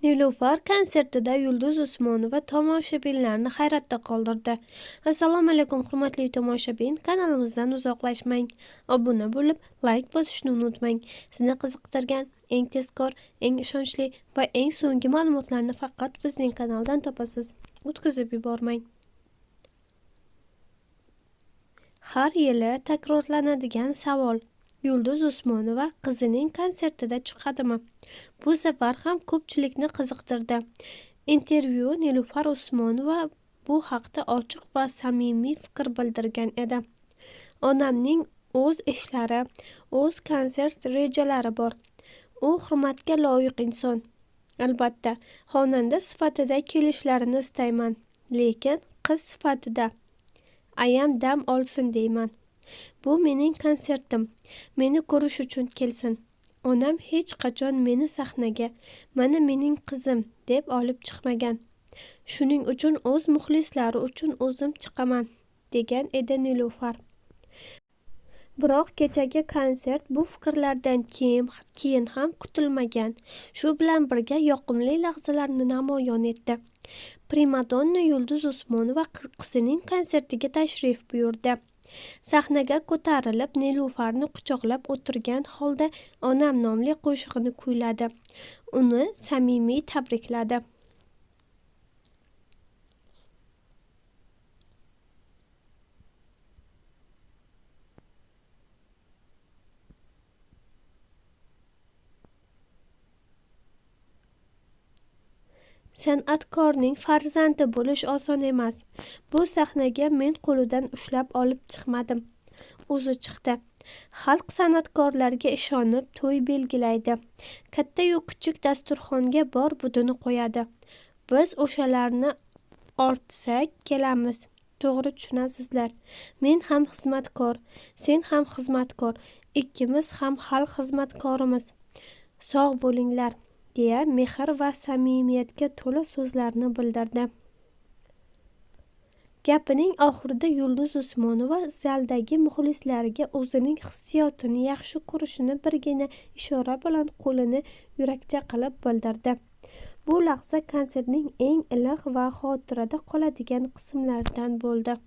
Nilufar konsertida Yulduz Usmonova tomoshabinlarni hayratda qoldirdi. Assalomu alaykum, hurmatli tomoshabin, kanalimizdan uzoqlashmang. Obuna bo'lib, layk bosishni unutmang. Sizni qiziqtirgan eng tezkor, eng ishonchli va eng so'nggi ma'lumotlarni faqat bizning kanaldan topasiz. O'tkazib yubormang. Har yili takrorlanadigan savol: Yulduz Usmonova qizining konsertida chiqadimi? Bu safar ham ko'pchilikni qiziqtirdi. Intervyu Nilufar Usmonova bu haqda ochiq va samimiy fikr bildirgan edi. Onamning o'z ishlari, o'z konsert rejalari bor. U hurmatga loyiq inson. Albatta, xonanda sifatida kelishlarini istayman, lekin qiz sifatida ayam dam olsin deyman. Bu mening konsertim. Meni ko'rish uchun kelsin. Onam hech qachon meni sahnaga "Mana mening qizim" deb olib chiqmagan. Shuning uchun o'z muxlislari uchun o'zim chiqaman, degan edi Nilufar. Biroq kechagi konsert bu fikrlardan keyin ham kutilmagan. Shu bilan birga yoqimli lahzalarni namoyon etdi. Primadonna Yulduz Usmonova qizining konsertiga tashrif buyurdi. Sahnaga ko'tarilib, Nilufarni quchoqlab o'tirgan holda "Onam" nomli qo'shig'ini kuyladi. Uni samimiy tabrikladi. San'atkorning farzandi bo'lish oson emas. Bu sahnaga men qo'lidan ushlab olib chiqmadim. O'zi chiqdi. Xalq san'atkorlarga ishonib to'y belgilaydi. Katta-yu kichik dasturxonga bor budini qo'yadi. Biz o'shalarni ortsak kelamiz. To'g'ri tushunasizlar. Men ham xizmatkor, sen ham xizmatkor, ikkimiz ham xalq xizmatkorimiz. Sog' bo'linglar, deya mehr va samimiyatga to'la so'zlarni bildirdi. Gapining oxirida Yulduz Usmonova zaldagi muxlislariga o'zining hissiyotini yaxshi ko'rishini birgina ishora bilan qo'lini yurakcha qilib bildirdi. Bu lahza konsertning eng iliq va xotirada qoladigan qismlaridan bo'ldi.